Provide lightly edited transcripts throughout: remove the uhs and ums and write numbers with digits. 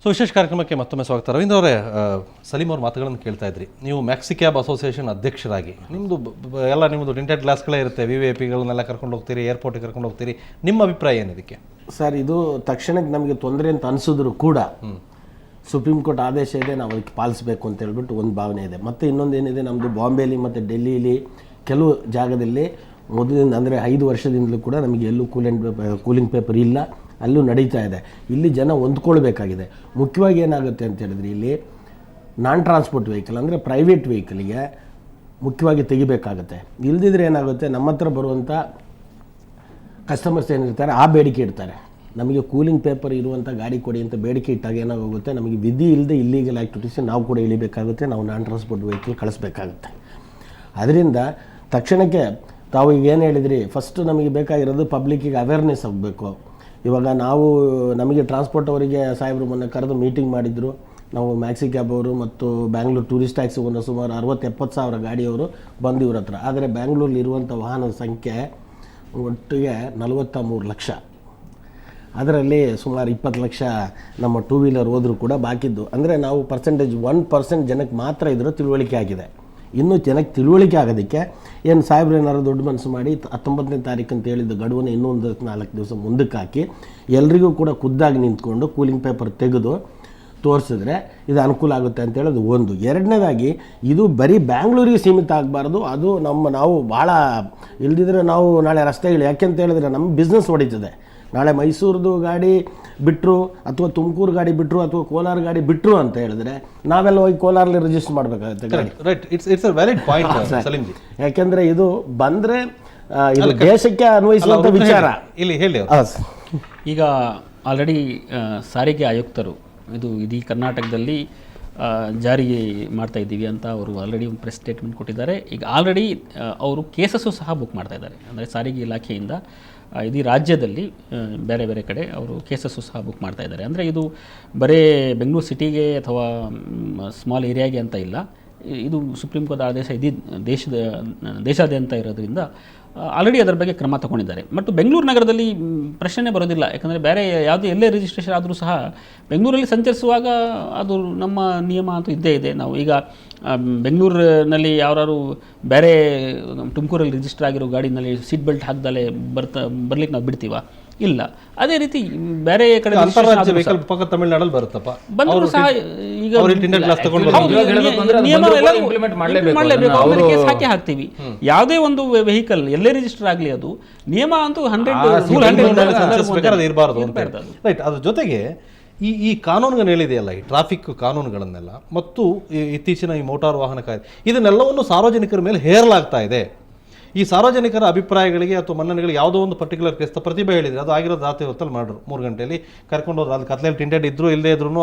So ವಿಶೇಷ ಕಾರ್ಯಕ್ರಮಕ್ಕೆ ಮತ್ತೊಮ್ಮೆ ಸ್ವಾಗತ. ರವೀಂದ್ರ ಅವರೇ, ಸಲೀಂ ಅವ್ರ ಮಾತುಗಳನ್ನು ಕೇಳ್ತಾ ಇದ್ರಿ. ನೀವು ಮ್ಯಾಕ್ಸಿ ಕ್ಯಾಬ್ ಅಸೋಸಿಯೇಷನ್ ಅಧ್ಯಕ್ಷರಾಗಿ ನಿಮ್ಮದು ಟಿಂಟೆಡ್ ಗ್ಲಾಸ್ಗಳೇ ಇರುತ್ತೆ, VVIPಗಳನ್ನೆಲ್ಲ ಕರ್ಕೊಂಡು ಹೋಗ್ತೀರಿ, ಏರ್ಪೋರ್ಟಿಗೆ ಕರ್ಕೊಂಡು ಹೋಗ್ತೀರಿ. ನಿಮ್ಮ ಅಭಿಪ್ರಾಯ ಏನಿದಕ್ಕೆ? ಸರ್, ಇದು ತಕ್ಷಣಕ್ಕೆ ನಮಗೆ ತೊಂದರೆ ಅಂತ ಅನಿಸಿದ್ರು ಕೂಡ ಸುಪ್ರೀಂ ಕೋರ್ಟ್ ಆದೇಶ ಇದೆ, ನಾವು ಅದಕ್ಕೆ ಪಾಲಿಸಬೇಕು ಅಂತ ಹೇಳ್ಬಿಟ್ಟು ಒಂದು ಭಾವನೆ ಇದೆ. ಮತ್ತು ಇನ್ನೊಂದೇನಿದೆ, ನಮ್ಮದು ಬಾಂಬೆಲಿ ಮತ್ತು ಡೆಲ್ಲಿಲಿ ಕೆಲವು ಜಾಗದಲ್ಲಿ ಮೊದಲಿಂದ ಅಂದರೆ 5 ವರ್ಷದಿಂದಲೂ ಕೂಡ ನಮಗೆ ಎಲ್ಲೂ ಕೂಲಿಂಗ್ ಪೇಪರ್ ಇಲ್ಲ, ಅಲ್ಲೂ ನಡೀತಾ ಇದೆ. ಇಲ್ಲಿ ಜನ ಹೊಂದ್ಕೊಳ್ಬೇಕಾಗಿದೆ. ಮುಖ್ಯವಾಗಿ ಏನಾಗುತ್ತೆ ಅಂತ ಹೇಳಿದ್ರೆ, ಇಲ್ಲಿ ನಾನ್ ಟ್ರಾನ್ಸ್ಪೋರ್ಟ್ ವೆಹಿಕಲ್ ಅಂದರೆ ಪ್ರೈವೇಟ್ ವೆಹಿಕಲಿಗೆ ಮುಖ್ಯವಾಗಿ ತೆಗಿಬೇಕಾಗುತ್ತೆ. ಇಲ್ದಿದ್ರೆ ಏನಾಗುತ್ತೆ, ನಮ್ಮ ಹತ್ರ ಬರುವಂಥ ಕಸ್ಟಮರ್ಸ್ ಏನಿರ್ತಾರೆ ಆ ಬೇಡಿಕೆ ಇಡ್ತಾರೆ, ನಮಗೆ ಕೂಲಿಂಗ್ ಪೇಪರ್ ಇರುವಂಥ ಗಾಡಿ ಕೊಡಿ ಅಂತ ಬೇಡಿಕೆ ಇಟ್ಟಾಗ ಏನಾಗುತ್ತೆ, ನಮಗೆ ವಿಧಿ ಇಲ್ಲದೆ ಇಲ್ಲೀಗಲ್ ಆ್ಯಕ್ಟಿವಿಟೀಸ್ ನಾವು ಕೂಡ ಇಳಿಬೇಕಾಗುತ್ತೆ, ನಾವು ನಾನ್ ಟ್ರಾನ್ಸ್ಪೋರ್ಟ್ ವೆಹಿಕಲ್ ಕಳಿಸ್ಬೇಕಾಗುತ್ತೆ. ಅದರಿಂದ ತಕ್ಷಣಕ್ಕೆ ತಾವು ಈಗ ಏನು ಹೇಳಿದ್ರಿ, ಫಸ್ಟು ನಮಗೆ ಬೇಕಾಗಿರೋದು ಪಬ್ಲಿಕ್ಕಿಗೆ ಅವೇರ್ನೆಸ್ ಆಗಬೇಕು. ಇವಾಗ ನಮಗೆ ಟ್ರಾನ್ಸ್ಪೋರ್ಟ್ ಅವರಿಗೆ ಸಾಹೇಬರು ಮೊನ್ನೆ ಕರೆದು ಮೀಟಿಂಗ್ ಮಾಡಿದ್ರು. ನಾವು ಮ್ಯಾಕ್ಸಿ ಕ್ಯಾಬ್ ಅವರು ಮತ್ತು ಬ್ಯಾಂಗ್ಳೂರು ಟೂರಿಸ್ಟ್ ಟ್ಯಾಕ್ಸಿವನ್ನು ಸುಮಾರು 60-70 ಸಾವಿರ ಗಾಡಿಯವರು ಬಂದು ಇವ್ರ ಹತ್ರ. ಆದರೆ ಬ್ಯಾಂಗ್ಳೂರಲ್ಲಿ ಇರುವಂಥ ವಾಹನದ ಸಂಖ್ಯೆ ಒಟ್ಟಿಗೆ 43 ಲಕ್ಷ. ಅದರಲ್ಲಿ ಸುಮಾರು 20 ಲಕ್ಷ ನಮ್ಮ ಟೂ ವೀಲರ್ ಹೋದರೂ ಕೂಡ ಬಾಕಿದ್ದು, ಅಂದರೆ ನಾವು 1% ಜನಕ್ಕೆ ಮಾತ್ರ ಇದರ ತಿಳುವಳಿಕೆ ಆಗಿದೆ. ಇನ್ನೂ ಜನಕ್ಕೆ ತಿಳುವಳಿಕೆ ಆಗೋದಕ್ಕೆ ಏನು ಸಾಹೇಬ್ರು ಏನಾದ್ರು ದೊಡ್ಡ ಮನಸ್ಸು ಮಾಡಿ 19ನೇ ತಾರೀಕು ಅಂತ ಹೇಳಿದ್ದು ಗಡುವನ್ನು ಇನ್ನೂ 4 ದಿವಸ ಮುಂದಕ್ಕೆ ಹಾಕಿ ಎಲ್ರಿಗೂ ಕೂಡ ಖುದ್ದಾಗಿ ನಿಂತ್ಕೊಂಡು ಕೂಲಿಂಗ್ ಪೇಪರ್ ತೆಗೆದು ತೋರಿಸಿದ್ರೆ ಇದು ಅನುಕೂಲ ಆಗುತ್ತೆ ಅಂತ ಹೇಳೋದು ಒಂದು. ಎರಡನೇದಾಗಿ, ಇದು ಬರೀ ಬ್ಯಾಂಗ್ಳೂರಿಗೆ ಸೀಮಿತ ಆಗಬಾರ್ದು. ಅದು ನಾವು ಭಾಳ ಇಲ್ದಿದ್ರೆ ನಾವು ನಾಳೆ ರಸ್ತೆಗಳು, ಯಾಕೆಂತ ಹೇಳಿದ್ರೆ ನಮ್ಮ ಬಿಸ್ನೆಸ್ ಹೊಡಿತದೆ. ನಾಳೆ ಮೈಸೂರದು ಗಾಡಿ ಬಿಟ್ಟರು ಅಥವಾ ತುಮಕೂರು ಗಾಡಿ ಬಿಟ್ಟರು ಅಥವಾ ಕೋಲಾರ ಗಾಡಿ ಬಿಟ್ಟರು ಅಂತ ಹೇಳಿದ್ರೆ ನಾವೆಲ್ಲ ಹೋಗಿ ಕೋಲಾರಲ್ಲಿ ರಿಜಿಸ್ಟರ್ ಮಾಡಬೇಕಾಗುತ್ತೆ ಗಾಡಿ. It's a valid point Salim ji. ಯಾಕೆಂದರೆ ಇದು ಬಂದರೆ ಇದು ದೇಶಕ್ಕೆ ಅನ್ವಯಿಸುವಂಥ ವಿಚಾರ. ಇಲ್ಲಿ ಹೇಳಿ. ಈಗ ಆಲ್ರೆಡಿ ಸಾರಿಗೆ ಆಯುಕ್ತರು ಇಡೀ ಕರ್ನಾಟಕದಲ್ಲಿ ಜಾರಿಗೆ ಮಾಡ್ತಾ ಇದ್ದೀವಿ ಅಂತ ಅವರು ಆಲ್ರೆಡಿ ಒಂದು ಪ್ರೆಸ್ ಸ್ಟೇಟ್ಮೆಂಟ್ ಕೊಟ್ಟಿದ್ದಾರೆ. ಈಗ ಆಲ್ರೆಡಿ ಅವರು ಕೇಸಸ್ಸು ಸಹ ಬುಕ್ ಮಾಡ್ತಾ ಇದ್ದಾರೆ. ಅಂದರೆ ಸಾರಿಗೆ ಇಲಾಖೆಯಿಂದ ಇಡೀ ರಾಜ್ಯದಲ್ಲಿ ಬೇರೆ ಬೇರೆ ಕಡೆ ಅವರು ಕೇಸಸ್ಸು ಸಹ ಬುಕ್ ಮಾಡ್ತಾ ಇದ್ದಾರೆ. ಅಂದರೆ ಇದು ಬರೀ ಬೆಂಗಳೂರು ಸಿಟಿಗೆ ಅಥವಾ ಸ್ಮಾಲ್ ಏರಿಯಾಗೆ ಅಂತ ಇಲ್ಲ, ಇದು ಸುಪ್ರೀಂ ಕೋರ್ಟ್ ಆದೇಶ ಇಡೀ ದೇಶಾದ್ಯಂತ ಇರೋದ್ರಿಂದ ಆಲ್ರೆಡಿ ಅದರ ಬಗ್ಗೆ ಕ್ರಮ ತಗೊಂಡಿದ್ದಾರೆ. ಮತ್ತು ಬೆಂಗಳೂರು ನಗರದಲ್ಲಿ ಪ್ರಶ್ನೆ ಬರೋದಿಲ್ಲ, ಯಾಕಂದರೆ ಬೇರೆ ಯಾವುದೇ ಎಲ್ಲೇ ರಿಜಿಸ್ಟ್ರೇಷನ್ ಆದರೂ ಸಹ ಬೆಂಗಳೂರಲ್ಲಿ ಸಂಚರಿಸುವಾಗ ಅದು ನಮ್ಮ ನಿಯಮ ಅಂತೂ ಇದ್ದೇ ಇದೆ. ನಾವು ಈಗ ಬೆಂಗಳೂರಿನಲ್ಲಿ ಯಾರು ಬೇರೆ ತುಮಕೂರಲ್ಲಿ ರಿಜಿಸ್ಟರ್ ಆಗಿರೋ ಗಾಡಿನಲ್ಲಿ ಸೀಟ್ ಬೆಲ್ಟ್ ಹಾಕ್ದಲೇ ಬರ್ಲಿಕ್ಕೆ ನಾವು ಬಿಡ್ತೀವ? ಇಲ್ಲ. ಅದೇ ರೀತಿ ಬೇರೆ ಕಡೆ ತಮಿಳುನಾಡಲ್ಲಿ ಬರುತ್ತಪ್ಪ ಬಂದರೂ ಸಹ ಈಗ ಕೇಸ್ ಹಾಕಿ ಹಾಕ್ತೀವಿ. ಯಾವುದೇ ಒಂದು ವೆಹಿಕಲ್ ಎಲ್ಲೇ ರಿಜಿಸ್ಟರ್ ಆಗಲಿ ಅದು ನಿಯಮ ಅಂತೂ 100 ಇರಬಾರ್ದು. ರೈಟ್. ಅದ್ರ ಜೊತೆಗೆ ಈ ಕಾನೂನುಗಳು ಹೇಳಿದೆಯಲ್ಲ, ಈ ಟ್ರಾಫಿಕ್ ಕಾನೂನುಗಳನ್ನೆಲ್ಲ ಮತ್ತು ಇತ್ತೀಚಿನ ಈ ಮೋಟಾರ್ ವಾಹನ ಕಾಯ್ದೆ, ಇದನ್ನೆಲ್ಲವನ್ನು ಸಾರ್ವಜನಿಕರ ಮೇಲೆ ಹೇರಲಾಗ್ತಾ ಇದೆ. ಈ ಸಾರ್ವಜನಿಕರ ಅಭಿಪ್ರಾಯಗಳಿಗೆ ಅಥವಾ ಮನ್ನಣೆಗಳಿಗೆ ಯಾವುದೋ ಒಂದು ಪರ್ಟಿಕ್ಯುಲರ್ ಕೇಸ್ ಪ್ರತಿಭೆ ಹೇಳಿದ್ರೆ ಅದು ಆಗಿರೋದು ರಾತ್ರಿ ಹೊತ್ತಲ್ಲಿ ಮಾಡ್ರು 3 ಗಂಟೆಯಲ್ಲಿ ಕರ್ಕೊಂಡು ಹೋದ್ರು. ಅಲ್ಲಿ ಕತ್ಲೆಯಲ್ಲಿ ಟಿಂಟೆಡ್ ಇದ್ರು ಇಲ್ಲದೆ ಇದ್ರು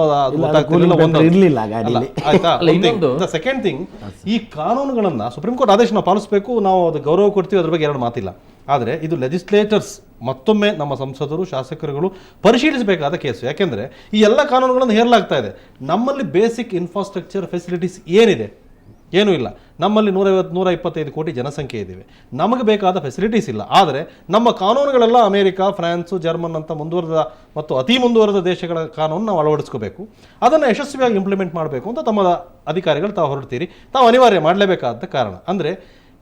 ಆಯ್ತಾ. ಸೆಕೆಂಡ್ ಥಿಂಗ್, ಈ ಕಾನೂನುಗಳನ್ನ ಸುಪ್ರೀಂ ಕೋರ್ಟ್ ಆದೇಶ ನಾವು ಪಾಲಿಸಬೇಕು, ನಾವು ಅದು ಗೌರವ ಕೊಡ್ತೀವಿ, ಅದ್ರ ಬಗ್ಗೆ 2 ಮಾತಿಲ್ಲ. ಆದರೆ ಇದು ಲೆಜಿಸ್ಲೇಟರ್ಸ್ ಮತ್ತೊಮ್ಮೆ ನಮ್ಮ ಸಂಸದರು ಶಾಸಕರುಗಳು ಪರಿಶೀಲಿಸಬೇಕಾದ ಕೇಸು. ಯಾಕೆಂದರೆ ಈ ಎಲ್ಲ ಕಾನೂನುಗಳನ್ನು ಹೇರಲಾಗ್ತಾ ಇದೆ. ನಮ್ಮಲ್ಲಿ ಬೇಸಿಕ್ ಇನ್ಫ್ರಾಸ್ಟ್ರಕ್ಚರ್ ಫೆಸಿಲಿಟೀಸ್ ಏನಿದೆ? ಏನೂ ಇಲ್ಲ. ನಮ್ಮಲ್ಲಿ 150-125 ಕೋಟಿ ಜನಸಂಖ್ಯೆ ಇದ್ದೀವಿ, ನಮಗೆ ಬೇಕಾದ ಫೆಸಿಲಿಟೀಸ್ ಇಲ್ಲ. ಆದರೆ ನಮ್ಮ ಕಾನೂನುಗಳೆಲ್ಲ ಅಮೇರಿಕಾ, ಫ್ರಾನ್ಸು, ಜರ್ಮನ್ ಅಂತ ಮುಂದುವರೆದ ಮತ್ತು ಅತಿ ಮುಂದುವರೆದ ದೇಶಗಳ ಕಾನೂನು ನಾವು ಅಳವಡಿಸ್ಕೋಬೇಕು, ಅದನ್ನು ಯಶಸ್ವಿಯಾಗಿ ಇಂಪ್ಲಿಮೆಂಟ್ ಮಾಡಬೇಕು ಅಂತ ತಮ್ಮ ಅಧಿಕಾರಿಗಳು ತಾವು ಹೊರಡ್ತೀರಿ. ತಾವು ಅನಿವಾರ್ಯ ಮಾಡಲೇಬೇಕಾದ ಕಾರಣ ಅಂದರೆ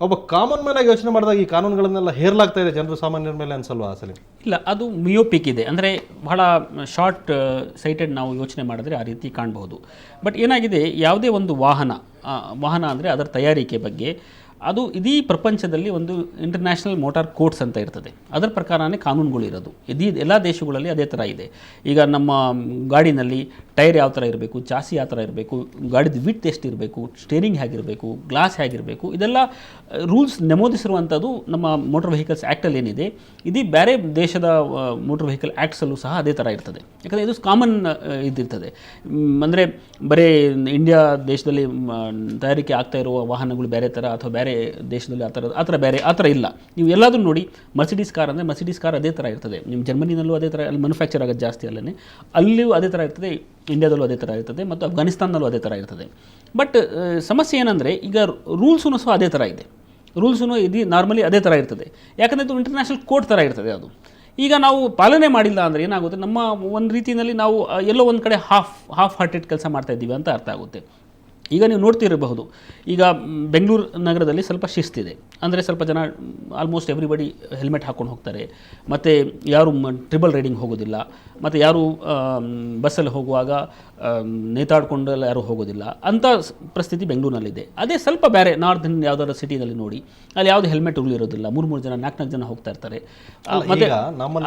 ಒಬ್ಬ ಕಾಮನ್ ಮ್ಯಾನ್ ಆಗಿ ಯೋಚನೆ ಮಾಡಿದಾಗ ಈ ಕಾನೂನುಗಳನ್ನೆಲ್ಲ ಹೇರಲಾಗ್ತಾ ಇದೆ ಜನರು ಸಾಮಾನ್ಯರ ಮೇಲೆ ಅನ್ಸಲ್ವಾ ಸಲೀಂ? ಇಲ್ಲ, ಅದು ಮಿಯೋಪಿಕ್ ಇದೆ. ಅಂದರೆ ಬಹಳ ಶಾರ್ಟ್ ಸೈಟೆಡ್ ನಾವು ಯೋಚನೆ ಮಾಡಿದ್ರೆ ಆ ರೀತಿ ಕಾಣಬಹುದು. ಬಟ್ ಏನಾಗಿದೆ, ಯಾವುದೇ ಒಂದು ವಾಹನ ಅಂದರೆ ಅದರ ತಯಾರಿಕೆ ಬಗ್ಗೆ ಅದು ಇಡೀ ಪ್ರಪಂಚದಲ್ಲಿ ಒಂದು ಇಂಟರ್ನ್ಯಾಷನಲ್ ಮೋಟಾರ್ ಕೋಡ್ಸ್ ಅಂತ ಇರ್ತದೆ. ಅದರ ಪ್ರಕಾರನೇ ಕಾನೂನುಗಳು ಇರೋದು. ಎಲ್ಲ ದೇಶಗಳಲ್ಲಿ ಅದೇ ಥರ ಇದೆ. ಈಗ ನಮ್ಮ ಗಾಡಿನಲ್ಲಿ ಟೈರ್ ಯಾವ ಥರ ಇರಬೇಕು, ಚಾಸಿ ಯಾವ ಥರ ಇರಬೇಕು, ಗಾಡಿದ ವಿಡ್ತ್ ಎಷ್ಟು ಇರಬೇಕು, ಸ್ಟೇರಿಂಗ್ ಹೇಗಿರಬೇಕು, ಗ್ಲಾಸ್ ಹೇಗಿರಬೇಕು, ಇದೆಲ್ಲ ರೂಲ್ಸ್ ನಮೂದಿಸಿರುವಂಥದ್ದು ನಮ್ಮ ಮೋಟರ್ ವೆಹಿಕಲ್ಸ್ ಆ್ಯಕ್ಟಲ್ಲಿ ಏನಿದೆ. ಇದು ಬೇರೆ ದೇಶದ ಮೋಟರ್ ವೆಹಿಕಲ್ ಆ್ಯಕ್ಟ್ಸಲ್ಲೂ ಸಹ ಅದೇ ಥರ ಇರ್ತದೆ. ಯಾಕಂದರೆ ಇದು ಕಾಮನ್ ಇದಿರ್ತದೆ. ಅಂದರೆ ಬರೀ ಇಂಡಿಯಾ ದೇಶದಲ್ಲಿ ತಯಾರಿಕೆ ಆಗ್ತಾ ಇರುವ ವಾಹನಗಳು ಬೇರೆ ಥರ ಅಥವಾ ಬೇರೆ ದೇಶದಲ್ಲಿ ಆ ಥರ ಇಲ್ಲ. ನೀವು ಎಲ್ಲಾದರೂ ನೋಡಿ, ಮರ್ಸಿಡೀಸ್ ಕಾರ್ ಅಂದರೆ ಮರ್ಸಿಡೀಸ್ ಕಾರ್ ಅದೇ ಥರ ಇರ್ತದೆ. ನಿಮ್ಮ ಜರ್ಮನಿನಲ್ಲೂ ಅದೇ ಥರ, ಅಲ್ಲಿ ಮ್ಯಾನುಫ್ಯಾಕ್ಚರ್ ಆಗೋದು ಜಾಸ್ತಿ, ಅಲ್ಲೇ ಅಲ್ಲಿಯೂ ಅದೇ ಥರ ಇರ್ತದೆ, ಇಂಡಿಯಾದಲ್ಲೂ ಅದೇ ಥರ ಇರ್ತದೆ ಮತ್ತು ಅಫ್ಘಾನಿಸ್ತಾನದಲ್ಲೂ ಅದೇ ಥರ ಇರ್ತದೆ. ಬಟ್ ಸಮಸ್ಯೆ ಏನಂದರೆ, ಈಗ ರೂಲ್ಸೂ ಸಹ ಅದೇ ಥರ ಇದೆ. ರೂಲ್ಸೂ ಇದು ನಾರ್ಮಲಿ ಅದೇ ಥರ ಇರ್ತದೆ. ಯಾಕಂದರೆ ಇದು ಇಂಟರ್ನ್ಯಾಷನಲ್ ಕೋರ್ಟ್ ಥರ ಇರ್ತದೆ ಅದು. ಈಗ ನಾವು ಪಾಲನೆ ಮಾಡಿಲ್ಲ ಅಂದರೆ ಏನಾಗುತ್ತೆ, ನಮ್ಮ ಒಂದು ರೀತಿಯಲ್ಲಿ ನಾವು ಎಲ್ಲೋ ಒಂದು ಕಡೆ ಹಾಫ್ ಹಾರ್ಟೆಡ್ ಕೆಲಸ ಮಾಡ್ತಾ ಇದ್ದೀವಿ ಅಂತ ಅರ್ಥ ಆಗುತ್ತೆ. ಈಗ ನೀವು ನೋಡ್ತಿರಬಹುದು, ಈಗ ಬೆಂಗಳೂರು ನಗರದಲ್ಲಿ ಸ್ವಲ್ಪ ಶಿಸ್ತಿದೆ, ಅಂದರೆ ಸ್ವಲ್ಪ ಜನ ಆಲ್ಮೋಸ್ಟ್ ಎವ್ರಿಬಡಿ ಹೆಲ್ಮೆಟ್ ಹಾಕ್ಕೊಂಡು ಹೋಗ್ತಾರೆ, ಮತ್ತು ಯಾರು ಟ್ರಿಬಲ್ ರೈಡಿಂಗ್ ಹೋಗೋದಿಲ್ಲ, ಮತ್ತು ಯಾರು ಬಸ್ಸಲ್ಲಿ ಹೋಗುವಾಗ ನೇತಾಡ್ಕೊಂಡೆಲ್ಲ ಯಾರೂ ಹೋಗೋದಿಲ್ಲ ಅಂತ ಪರಿಸ್ಥಿತಿ ಬೆಂಗಳೂರಿನಲ್ಲಿದೆ. ಅದೇ ಸ್ವಲ್ಪ ಬೇರೆ ನಾರ್ತ್ ಯಾವುದಾದ್ರು ಸಿಟಿನಲ್ಲಿ ನೋಡಿ, ಅಲ್ಲಿ ಯಾವುದು ಹೆಲ್ಮೆಟ್ ರೂಲ್ ಇರೋದಿಲ್ಲ, 3 ಜನ 4 ಜನ ಹೋಗ್ತಾ ಇರ್ತಾರೆ. ಮತ್ತೆ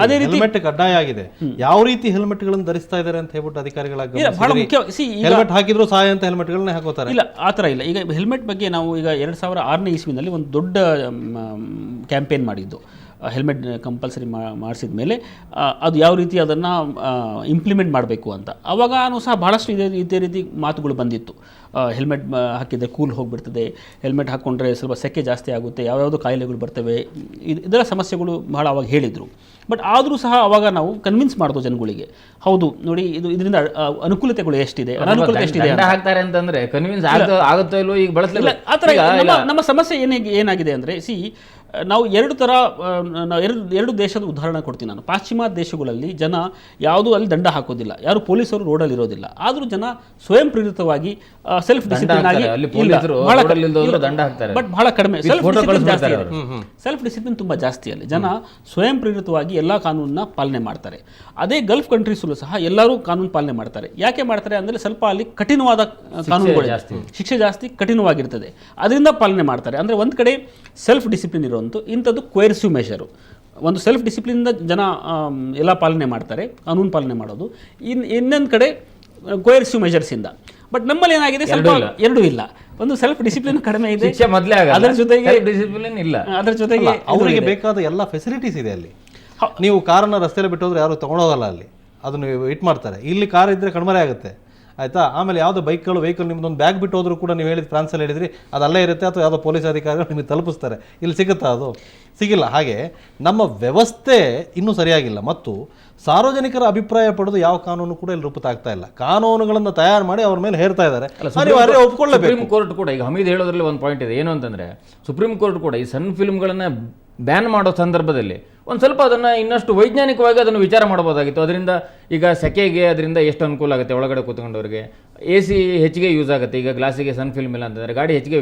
ಅದೇ ರೀತಿ ಹೆಲ್ಮೆಟ್ ಕಡ್ಡಾಯ ಆಗಿದೆ. ಯಾವ ರೀತಿ ಹೆಲ್ಮೆಟ್ಗಳನ್ನು ಧರಿಸ್ತಾ ಇದ್ದಾರೆ ಅಂತ ಹೇಳ್ಬಿಟ್ಟು ಅಧಿಕಾರಿಗಳಾಗಿ ಬಹಳ ಮುಖ್ಯ. ಹೆಲ್ಮೆಟ್ ಹಾಕಿದ್ರು ಸಹಾಯ ಅಂತ ಹೆಲ್ಮೆಟ್ಗಳನ್ನ ಹಾಕೋತಾರೆ. ಇಲ್ಲ, ಆ ಥರ ಇಲ್ಲ. ಈಗ ಹೆಲ್ಮೆಟ್ ಬಗ್ಗೆ ನಾವು ಈಗ 2006ನೇ ಇಸ್ವಿನಲ್ಲಿ ಒಂದು ದೊಡ್ಡ ಕ್ಯಾಂಪೇನ್ ಮಾಡಿದ್ದು, ಹೆಲ್ಮೆಟ್ ಕಂಪಲ್ಸರಿ ಮಾಡಿಸಿದ ಮೇಲೆ ಅದು ಯಾವ ರೀತಿ ಅದನ್ನು ಇಂಪ್ಲಿಮೆಂಟ್ ಮಾಡಬೇಕು ಅಂತ. ಆವಾಗೂ ಸಹ ಭಾಳಷ್ಟು ಇದೇ ರೀತಿ ಮಾತುಗಳು ಬಂದಿತ್ತು. ಹೆಲ್ಮೆಟ್ ಹಾಕಿದರೆ ಕೂಲ್ ಹೋಗಿಬಿಡ್ತದೆ, ಹೆಲ್ಮೆಟ್ ಹಾಕ್ಕೊಂಡ್ರೆ ಸ್ವಲ್ಪ ಸೆಕೆ ಜಾಸ್ತಿ ಆಗುತ್ತೆ, ಯಾವ್ಯಾವುದೋ ಕಾಯಿಲೆಗಳು ಬರ್ತವೆ, ಇದರ ಸಮಸ್ಯೆಗಳು ಭಾಳ ಅವಾಗ ಹೇಳಿದರು. ಬಟ್ ಆದರೂ ಸಹ ಅವಾಗ ನಾವು ಕನ್ವಿನ್ಸ್ ಮಾಡೋದು ಜನಗಳಿಗೆ, ಹೌದು ನೋಡಿ ಇದರಿಂದ ಅನುಕೂಲತೆಗಳು ಎಷ್ಟಿದೆ, ಅನಾನುಕೂಲತೆ ಎಷ್ಟಿದೆ ಹಾಕ್ತಾರೆ ಅಂತಂದ್ರೆ ಕನ್ವಿನ್ಸ್ ಆಗುತ್ತೋ ಇಲ್ಲೋ ಈಗ ಬಳಸಲಿಲ್ಲ. ಆ ಥರ ನಮ್ಮ ಸಮಸ್ಯೆ ಏನಾಗಿದೆ ಅಂದರೆ, ನಾವು ಎರಡು ದೇಶದ ಉದಾಹರಣೆ ಕೊಡ್ತೀನಿ ನಾನು. ಪಾಶ್ಚಿಮಾತ್ಯ ದೇಶಗಳಲ್ಲಿ ಜನ ಯಾವುದೂ ಅಲ್ಲಿ ದಂಡ ಹಾಕೋದಿಲ್ಲ, ಯಾರು ಪೊಲೀಸರು ರೋಡಲ್ಲಿ ಇರೋದಿಲ್ಲ, ಆದರೂ ಜನ ಸ್ವಯಂ ಪ್ರೇರಿತವಾಗಿ ಸೆಲ್ಫ್ ಡಿಸಿಪ್ಲಿನ್ ಆಗಿ ಬಟ್ ಬಹಳ ಕಡಿಮೆ ಸೆಲ್ಫ್ ಡಿಸಿಪ್ಲಿನ್ ತುಂಬ ಜಾಸ್ತಿ ಅಲ್ಲಿ. ಜನ ಸ್ವಯಂ ಪ್ರೇರಿತವಾಗಿ ಎಲ್ಲ ಕಾನೂನನ್ನ ಪಾಲನೆ ಮಾಡ್ತಾರೆ. ಅದೇ ಗಲ್ಫ್ ಕಂಟ್ರೀಸಲ್ಲೂ ಸಹ ಎಲ್ಲರೂ ಕಾನೂನು ಪಾಲನೆ ಮಾಡ್ತಾರೆ. ಯಾಕೆ ಮಾಡ್ತಾರೆ ಅಂದರೆ ಸ್ವಲ್ಪ ಅಲ್ಲಿ ಕಠಿಣವಾದ ಕಾನೂನುಗಳು, ಶಿಕ್ಷೆ ಜಾಸ್ತಿ ಕಠಿಣವಾಗಿರ್ತದೆ, ಅದರಿಂದ ಪಾಲನೆ ಮಾಡ್ತಾರೆ. ಅಂದರೆ ಒಂದು ಕಡೆ ಸೆಲ್ಫ್ ಡಿಸಿಪ್ಲಿನ್ ಇರುವಂಥ ಇಂಥದ್ದು ಕೊಯರ್ಸಿವ್ ಮೆಷರು, ಒಂದು ಸೆಲ್ಫ್ ಡಿಸಿಪ್ಲಿನಿಂದ ಜನ ಎಲ್ಲ ಪಾಲನೆ ಮಾಡ್ತಾರೆ, ಕಾನೂನು ಪಾಲನೆ ಮಾಡೋದು. ಇನ್ನೊಂದು ಕಡೆ ಕೊಯರ್ಸಿವ್ ಮೆಷರ್ಸಿಂದ. ಬಟ್ ನಮ್ಮಲ್ಲಿ ಏನಾಗಿದೆ, ಸ್ವಲ್ಪ ಎರಡೂ ಇಲ್ಲ. ಒಂದು ಸೆಲ್ಫ್ ಡಿಸಿಪ್ಲಿನ್ ಕಡಿಮೆ ಇದೆ, ಅದರ ಜೊತೆಗೆ ಡಿಸಿಪ್ಲಿನ್ ಇಲ್ಲ, ಅದರ ಜೊತೆಗೆ ಅವರಿಗೆ ಬೇಕಾದ ಎಲ್ಲ ಫೆಸಿಲಿಟೀಸ್ ಇದೆ ಅಲ್ಲಿ. ನೀವು ಕಾರನ್ನು ರಸ್ತೆಯಲ್ಲಿ ಬಿಟ್ಟೋದ್ರೆ ಯಾರು ತೊಗೊಂಡೋಗಲ್ಲ, ಅಲ್ಲಿ ಅದನ್ನು ವೆಯ್ಟ್ ಮಾಡ್ತಾರೆ. ಇಲ್ಲಿ ಕಾರ್ ಇದ್ದರೆ ಕಡಿಮೆ ಆಗುತ್ತೆ, ಆಯಿತಾ. ಆಮೇಲೆ ಯಾವುದೋ ವೆಹಿಕಲ್ ನಿಮ್ಮದೊಂದು ಬ್ಯಾಗ್ ಬಿಟ್ಟು ಹೋದ್ರೂ ಕೂಡ ನೀವು ಹೇಳಿದ ಫ್ರಾನ್ಸಲ್ಲಿ ಹೇಳಿದ್ರಿ ಅದು ಅಲ್ಲೇ ಇರುತ್ತೆ, ಅಥವಾ ಯಾವುದೋ ಪೊಲೀಸ್ ಅಧಿಕಾರಿಗಳು ನಿಮಗೆ ತಲುಪಿಸ್ತಾರೆ. ಇಲ್ಲಿ ಸಿಗುತ್ತಾ? ಅದು ಸಿಗಿಲ್ಲ. ಹಾಗೆ ನಮ್ಮ ವ್ಯವಸ್ಥೆ ಇನ್ನೂ ಸರಿಯಾಗಿಲ್ಲ, ಮತ್ತು ಸಾರ್ವಜನಿಕರ ಅಭಿಪ್ರಾಯ ಪಡೆದು ಯಾವ ಕಾನೂನು ಕೂಡ ಇಲ್ಲಿ ರೂಪಿತಾಗ್ತಾ ಇಲ್ಲ. ಕಾನೂನುಗಳನ್ನು ತಯಾರು ಮಾಡಿ ಅವ್ರ ಮೇಲೆ ಹೇರ್ತಾ ಇದ್ದಾರೆ, ಒಪ್ಕೊಳ್ಳಬೇಕು. ಸುಪ್ರೀಂ ಕೋರ್ಟ್ ಕೂಡ ಈಗ ಹಮೀದ್ ಹೇಳೋದ್ರಲ್ಲಿ ಒಂದು ಪಾಯಿಂಟ್ ಇದೆ, ಏನು ಅಂತಂದ್ರೆ ಸುಪ್ರೀಂ ಕೋರ್ಟ್ ಕೂಡ ಈ ಸಣ್ಣ ಫಿಲ್ಮ್ಗಳನ್ನ ಬ್ಯಾನ್ ಮಾಡೋ ಸಂದರ್ಭದಲ್ಲಿ ಒಂದು ಸ್ವಲ್ಪ ಅದನ್ನು ಇನ್ನಷ್ಟು ವೈಜ್ಞಾನಿಕವಾಗಿ ಅದನ್ನು ವಿಚಾರ ಮಾಡ್ಬೋದಾಗಿತ್ತು. ಅದರಿಂದ ಈಗ ಸೆಕೆಗೆ ಅದರಿಂದ ಎಷ್ಟು ಅನುಕೂಲ ಆಗುತ್ತೆ, ಒಳಗಡೆ ಕೂತ್ಕೊಂಡವ್ರಿಗೆ AC ಹೆಚ್ಚಿಗೆ ಯೂಸ್ ಆಗುತ್ತೆ. ಈಗ ಗ್ಲಾಸಿಗೆ ಸನ್ ಫಿಲ್ಮ್ ಇಲ್ಲ ಅಂತಂದರೆ ಗಾಡಿ ಹೆಚ್ಚಿಗೆ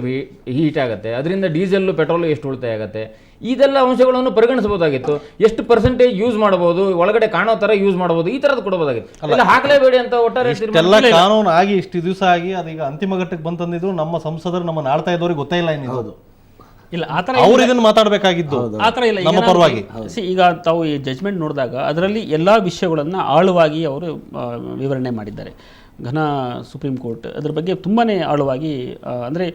ಹೀಟ್ ಆಗುತ್ತೆ, ಅದರಿಂದ ಡೀಸೆಲ್ಲು ಪೆಟ್ರೋಲು ಎಷ್ಟು ಉಳಿತಾಯ ಆಗುತ್ತೆ, ಇದೆಲ್ಲ ಅಂಶಗಳನ್ನು ಪರಿಗಣಿಸಬಹುದಾಗಿತ್ತು. ಎಷ್ಟು ಪರ್ಸೆಂಟೇಜ್ ಯೂಸ್ ಮಾಡಬಹುದು, ಒಳಗಡೆ ಕಾಣೋ ಥರ ಯೂಸ್ ಮಾಡಬಹುದು, ಈ ಥರದ್ದು ಕೊಡಬಹುದಾಗಿತ್ತು. ಎಲ್ಲ ಹಾಕಲೇಬೇಡಿ ಅಂತ ಒಟ್ಟಾರೆ ಎಲ್ಲ ಕಾನೂನು ಆಗಿ ಇಷ್ಟು ದಿವಸ ಆಗಿ ಅದೀಗ ಅಂತಿಮ ಘಟ್ಟಕ್ಕೆ ಬಂತಂದಿದ್ರು ನಮ್ಮ ಸಂಸದರು ನಮ್ಮ ಆಳ್ತಾ ಇದ್ದವ್ರಿಗೆ ಗೊತ್ತೇ ಇಲ್ಲ ಇನ್ನಿರೋದು. ಇಲ್ಲ, ಆ ಥರ ಅವ್ರು ಇದನ್ನು ಮಾತಾಡಬೇಕಾಗಿದ್ದು ಆ ಥರ ಇಲ್ಲ ನಮ್ಮ ಪರವಾಗಿ. ಈಗ ತಾವು ಈ ಜಜ್ಮೆಂಟ್ ನೋಡಿದಾಗ ಅದರಲ್ಲಿ ಎಲ್ಲ ವಿಷಯಗಳನ್ನು ಆಳವಾಗಿ ಅವರು ವಿವರಣೆ ಮಾಡಿದ್ದಾರೆ. ಘನ ಸುಪ್ರೀಂ ಕೋರ್ಟ್ ಅದ್ರ ಬಗ್ಗೆ ತುಂಬಾ ಆಳವಾಗಿ, ಅಂದರೆ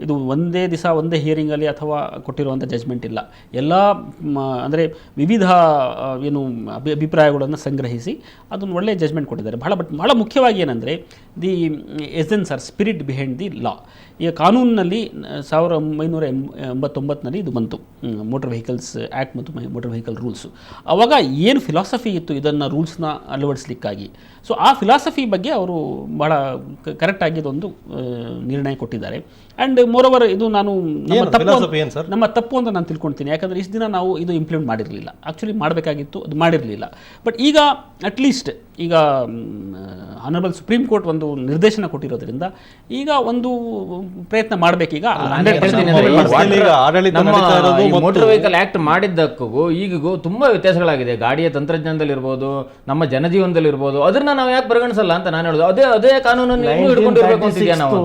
ಇದು ಒಂದೇ ದಿವಸ ಒಂದೇ ಹಿಯರಿಂಗಲ್ಲಿ ಅಥವಾ ಕೊಟ್ಟಿರುವಂಥ ಜಜ್ಮೆಂಟ್ ಇಲ್ಲ. ಎಲ್ಲ ಅಂದರೆ ವಿವಿಧ ಏನು ಅಭಿಪ್ರಾಯಗಳನ್ನು ಸಂಗ್ರಹಿಸಿ ಅದನ್ನು ಒಳ್ಳೆಯ ಜಜ್ಮೆಂಟ್ ಕೊಟ್ಟಿದ್ದಾರೆ. ಬಹಳ ಮುಖ್ಯವಾಗಿ ಏನಂದರೆ the essence or spirit behind the law. ಈಗ ಕಾನೂನಿನಲ್ಲಿ 1989ನಲ್ಲಿ ಇದು ಬಂತು, ಮೋಟರ್ ವೆಹಿಕಲ್ಸ್ ಆ್ಯಕ್ಟ್ ಮತ್ತು ಮೋಟರ್ ವೆಹಿಕಲ್ ರೂಲ್ಸು. ಆವಾಗ ಏನು ಫಿಲಾಸಫಿ ಇತ್ತು ಇದನ್ನು ರೂಲ್ಸ್ನ ಅಳವಡಿಸ್ಲಿಕ್ಕಾಗಿ, ಸೊ ಆ ಫಿಲಾಸಫಿ ಬಗ್ಗೆ ಅವರು ಭಾಳ ಕರೆಕ್ಟಾಗಿ ಇದೊಂದು ನಿರ್ಣಯ ಕೊಟ್ಟಿದ್ದಾರೆ. ಆ್ಯಂಡ್ ಮೋರೋವರ್ ಇದು ನಾನು ನಮ್ಮ ತಪ್ಪು ಅಂತ ನಾನು ತಿಳ್ಕೊಳ್ತೀನಿ. ಯಾಕಂದರೆ ಇಷ್ಟು ದಿನ ನಾವು ಇದು ಇಂಪ್ಲಿಮೆಂಟ್ ಮಾಡಿರಲಿಲ್ಲ, ಆ್ಯಕ್ಚುಲಿ ಮಾಡಬೇಕಾಗಿತ್ತು, ಅದು ಮಾಡಿರಲಿಲ್ಲ. ಬಟ್ ಈಗ ಅಟ್ಲೀಸ್ಟ್ ಈಗ ಆನರಬಲ್ ಸುಪ್ರೀಂ ಕೋರ್ಟ್ ಒಂದು ನಿರ್ದೇಶನ ಕೊಟ್ಟಿರೋದ್ರಿಂದ ಈಗ ಒಂದು ಪ್ರಯತ್ನ ಮಾಡಬೇಕೀಗ. ಮೋಟರ್ ವೆಹಿಕಲ್ ಆಕ್ಟ್ ಮಾಡಿದ್ದಕ್ಕೂ ಈಗಿಗೂ ತುಂಬಾ ವ್ಯತ್ಯಾಸಗಳಾಗಿದೆ. ಗಾಡಿಯ ತಂತ್ರಜ್ಞಾನದಲ್ಲಿ ಇರ್ಬೋದು, ನಮ್ಮ ಜನಜೀವನದಲ್ಲಿ ಇರ್ಬೋದು, ಅದನ್ನ ನಾವು ಯಾಕೆ ಪರಿಗಣಿಸಲ್ಲ ಅಂತ ನಾನು ಹೇಳೋದು. ಅದೇ ಕಾನೂನನ್ನು ಹಿಡ್ಕೊಂಡಿರ್ಬೇಕು ಅಂತಿದ್ಯಾ ನಾವು,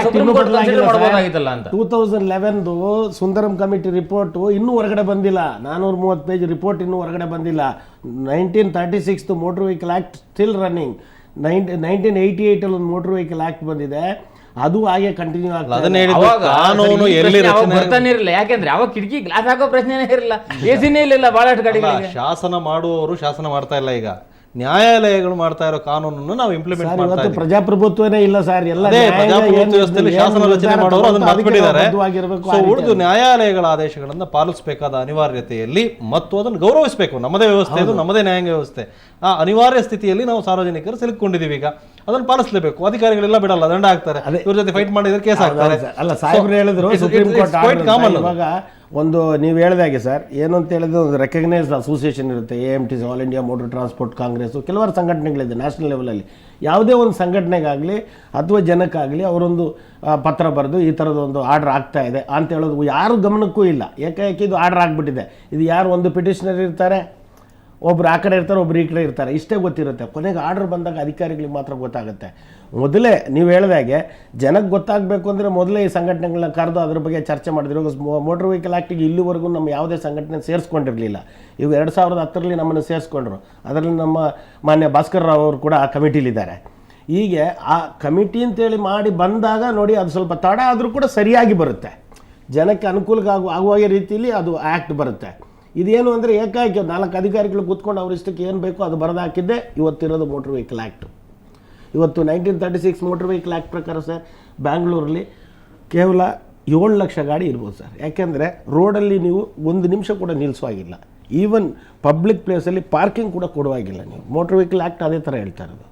ಸುಪ್ರೀಂ ಕೋರ್ಟ್ ಕನ್ಸಿಡರ್ ಮಾಡಬಹುದಾಗಿತ್ತಲ್ಲ ಅಂತ. 2011 ಸುಂದರಂ ಕಮಿಟಿ ರಿಪೋರ್ಟ್ ಇನ್ನೂ ಹೊರಗಡೆ ಬಂದಿಲ್ಲ, 430 ಪೇಜ್ ರಿಪೋರ್ಟ್ ಇನ್ನೂ ಹೊರಗಡೆ ಬಂದಿಲ್ಲ. 1936 motor vehicle act still running. 1988 ಒಂದು ಮೋಟರ್ ವೆಹಿಕಲ್ ಆಕ್ಟ್ ಬಂದಿದೆ, ಅದು ಹಾಗೆ ಕಂಟಿನ್ಯೂ ಆಗ್ತದೆ. ಬರ್ತಾನೆ ಇರಲಿಲ್ಲ, ಯಾಕೆಂದ್ರೆ ಅವಾಗ ಕಿಟಕಿ ಗ್ಲಾಸ್ ಹಾಕೋ ಪ್ರಶ್ನೆನೇ ಇರಲಿಲ್ಲ, ಎಸಿನೇ ಇಲ್ಲ ಬಹಳಷ್ಟು ಗಾಡಿಗಳಿಗೆ. ಶಾಸನ ಮಾಡುವವರು ಶಾಸನ ಮಾಡ್ತಾ ಇಲ್ಲ, ಈಗ ನ್ಯಾಯಾಲಯಗಳು ಮಾಡ್ತಾ ಇರೋ ಕಾನೂನನ್ನು ನಾವು ಇಂಪ್ಲಿಮೆಂಟ್ ಮಾಡ್ತಾ ಇದ್ದೀವಿ. ಪ್ರಜಾಪ್ರಭುತ್ವನೇ ಇಲ್ಲ ಸರ್, ಎಲ್ಲ ವ್ಯವಸ್ಥೆಯಲ್ಲಿ ಶಾಸನ ರಚನೆ ಮಾಡೋರು ಅದನ್ನು ಮರ್ತ್ಬಿಟ್ಟಿದ್ದಾರೆ. ಸೊ ಉಳಿದು ನ್ಯಾಯಾಲಯಗಳ ಆದೇಶಗಳನ್ನು ಪಾಲಿಸಬೇಕಾದ ಅನಿವಾರ್ಯತೆಯಲ್ಲಿ ಮತ್ತು ಅದನ್ನು ಗೌರವಿಸಬೇಕು. ನಮ್ಮದೇ ವ್ಯವಸ್ಥೆ, ಇದು ನಮ್ಮದೇ ನ್ಯಾಯಾಂಗ ವ್ಯವಸ್ಥೆ. ಆ ಅನಿವಾರ್ಯ ಸ್ಥಿತಿಯಲ್ಲಿ ನಾವು ಸಾರ್ವಜನಿಕರು ಸಿಲುಕೊಂಡಿದ್ದೀವಿ. ಈಗ ಅದನ್ನು ಪಾಲಿಸಲೇಬೇಕು. ಅಧಿಕಾರಿಗಳೆಲ್ಲ ಬಿಡಲ್ಲ, ದಂಡ ಹಾಕ್ತಾರೆ, ಇವ್ರ ಜೊತೆ ಫೈಟ್ ಮಾಡಿದ್ರೆ ಕೇಸ್ ಹಾಕ್ತಾರೆ. ಅಲ್ಲ, ಸಾಹೇಬ್ರು ಹೇಳಿದ್ರು ಸುಪ್ರೀಂ ಕೋರ್ಟ್ ಇವಾಗ ಒಂದು ನೀವು ಹೇಳಿದಾಗೆ ಸರ್ ಏನು ಅಂತ ಹೇಳಿದ್ರೆ ಒಂದು ರೆಕಗ್ನೈಸ್ಡ್ ಅಸೋಸಿಯೇಷನ್ ಇರುತ್ತೆ, AMTC, all India motor transport Congress, ಕೆಲವಾರು ಸಂಘಟನೆಗಳಿದೆ ನ್ಯಾಷನಲ್ ಲೆವೆಲಲ್ಲಿ. ಯಾವುದೇ ಒಂದು ಸಂಘಟನೆಗಾಗಲಿ ಅಥವಾ ಜನಕ್ಕಾಗಲಿ ಅವರೊಂದು ಪತ್ರ ಬರೆದು ಈ ಥರದೊಂದು ಆರ್ಡ್ರ್ ಆಗ್ತಾ ಇದೆ ಅಂತ ಹೇಳೋದು ಯಾರು ಗಮನಕ್ಕೂ ಇಲ್ಲ. ಏಕಾಏಕಿ ಇದು ಆರ್ಡ್ರ್ ಆಗಿಬಿಟ್ಟಿದೆ. ಇದು ಯಾರು ಒಂದು ಪಿಟಿಷನರ್ ಇರ್ತಾರೆ, ಒಬ್ರು ಆ ಕಡೆ ಇರ್ತಾರೆ, ಒಬ್ರು ಈ ಕಡೆ ಇರ್ತಾರೆ, ಇಷ್ಟೇ ಗೊತ್ತಿರುತ್ತೆ. ಕೊನೆಗೆ ಆರ್ಡ್ರ್ ಬಂದಾಗ ಅಧಿಕಾರಿಗಳಿಗೆ ಮಾತ್ರ ಗೊತ್ತಾಗುತ್ತೆ. ಮೊದಲೇ ನೀವು ಹೇಳಿದಾಗೆ ಜನಕ್ಕೆ ಗೊತ್ತಾಗಬೇಕು ಅಂದರೆ ಮೊದಲೇ ಈ ಸಂಘಟನೆಗಳನ್ನ ಕರೆದು ಅದ್ರ ಬಗ್ಗೆ ಚರ್ಚೆ ಮಾಡಿದ್ರು. ಮೋಟರ್ ವೆಹಿಕಲ್ ಆ್ಯಕ್ಟಿಗೆ ಇಲ್ಲಿವರೆಗೂ ನಮ್ಮ ಯಾವುದೇ ಸಂಘಟನೆ ಸೇರಿಸ್ಕೊಂಡಿರಲಿಲ್ಲ. ಇವು 2010ರಲ್ಲಿ ನಮ್ಮನ್ನು ಸೇರಿಸ್ಕೊಂಡ್ರು. ಅದರಲ್ಲಿ ನಮ್ಮ ಮಾನ್ಯ ಭಾಸ್ಕರ್ ರಾವ್ ಅವರು ಕೂಡ ಆ ಕಮಿಟಿಲಿದ್ದಾರೆ. ಹೀಗೆ ಆ ಕಮಿಟಿ ಅಂತೇಳಿ ಮಾಡಿ ಬಂದಾಗ ನೋಡಿ ಅದು ಸ್ವಲ್ಪ ತಡ ಆದರೂ ಕೂಡ ಸರಿಯಾಗಿ ಬರುತ್ತೆ, ಜನಕ್ಕೆ ಅನುಕೂಲ ಆಗುವ ರೀತಿಯಲ್ಲಿ ಅದು ಆ್ಯಕ್ಟ್ ಬರುತ್ತೆ. ಇದೇನು ಅಂದರೆ ಏಕಾಏಕಿ 4 ಅಧಿಕಾರಿಗಳು ಕೂತ್ಕೊಂಡು ಅವ್ರ ಇಷ್ಟಕ್ಕೆ ಏನು ಬೇಕೋ ಅದು ಬರೆದು ಹಾಕಿದ್ದೆ ಇವತ್ತಿರೋದು ಮೋಟರ್ ವೆಹಿಕಲ್ ಆ್ಯಕ್ಟು. ಇವತ್ತು 1936 ಮೋಟರ್ ವೆಹಿಕಲ್ ಆ್ಯಕ್ಟ್ ಪ್ರಕಾರ ಸರ್ ಬ್ಯಾಂಗ್ಳೂರಲ್ಲಿ ಕೇವಲ 7 ಲಕ್ಷ ಗಾಡಿ ಇರ್ಬೋದು ಸರ್. ಯಾಕೆಂದರೆ ರೋಡಲ್ಲಿ ನೀವು 1 ನಿಮಿಷ ಕೂಡ ನಿಲ್ಲಿಸುವಾಗಿಲ್ಲ. ಈವನ್ ಪಬ್ಲಿಕ್ ಪ್ಲೇಸಲ್ಲಿ ಪಾರ್ಕಿಂಗ್ ಕೂಡ ಕೊಡುವಾಗಿಲ್ಲ. ನೀವು ಮೋಟರ್ ವೆಹಿಕಲ್ ಆ್ಯಕ್ಟ್ ಅದೇ ಥರ ಹೇಳ್ತಾ ಇರೋದು.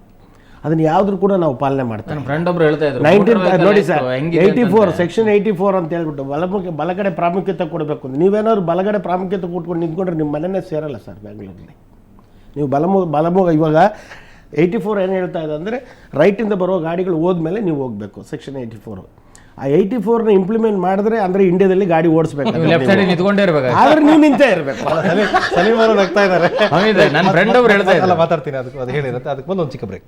ಅದನ್ನು ಯಾವುದ್ರೂ ಕೂಡ ನಾವು ಪಾಲನೆ ಮಾಡ್ತಾರೆ. ಫ್ರೆಂಡ್ ಒಬ್ರು ಹೇಳ್ತಾ ಇದ್ರು 19 ನೋಡಿ ಸರ್ 84 ಸೆಕ್ಷನ್ 84 ಅಂತ ಹೇಳ್ಬಿಟ್ಟು ಬಲಗಡೆ ಪ್ರಾಮುಖ್ಯತೆ ಕೊಡಬೇಕು ಅಂತ. ನೀವೇನಾದ್ರು ಬಲಗಡೆ ಪ್ರಾಮುಖ್ಯತೆ ಕೊಟ್ಕೊಂಡು ನಿಂತ್ಕೊಂಡ್ರೆ ನಿಮ್ಮ ಮನೆಯೇ ಸೇರಲ್ಲ ಸರ್ ಬ್ಯಾಂಗ್ಳೂರಲ್ಲಿ. ನೀವು ಬಲಮುಗ ಇವಾಗ 84 ಏನು ಹೇಳ್ತಾ ಇದೆ ಅಂದರೆ ರೈಟಿಂದ ಬರೋ ಗಾಡಿಗಳು ಹೋದ್ಮೇಲೆ ನೀವು ಹೋಗಬೇಕು, ಸೆಕ್ಷನ್ 84. ಆ 84ನ ಇಂಪ್ಲಿಮೆಂಟ್ ಮಾಡಿದ್ರೆ ಅಂದರೆ ಇಂಡಿಯಾದಲ್ಲಿ ಗಾಡಿ ಓಡಿಸ್ಬೇಕು, ಲೆಫ್ಟ್ ಸೈಡ್ ನಿಂತ್ಕೊಂಡೇ ಇರ್ಬೇಕು. ಆದ್ರೆ ನೀವು ನಿಂತೇ ಇರಬೇಕು. ಸಲೀಮ್ ಅವರು ನಗ್ತಾ ಇದ್ದಾರೆ. ನನ್ನ ಫ್ರೆಂಡ್ ಒಬ್ರು ಹೇಳ್ತಾ ಇದ್ದಾರೆ. ಮಾತಾಡ್ತೀನಿ, ಅದಕ್ಕೆ ಅದು ಹೇಳಿರುತ್ತೆ. ಅದಕ್ಕೆ ಬಂದು ಒಂದು ಚಿಕ್ಕ ಬ್ರೇಕ್.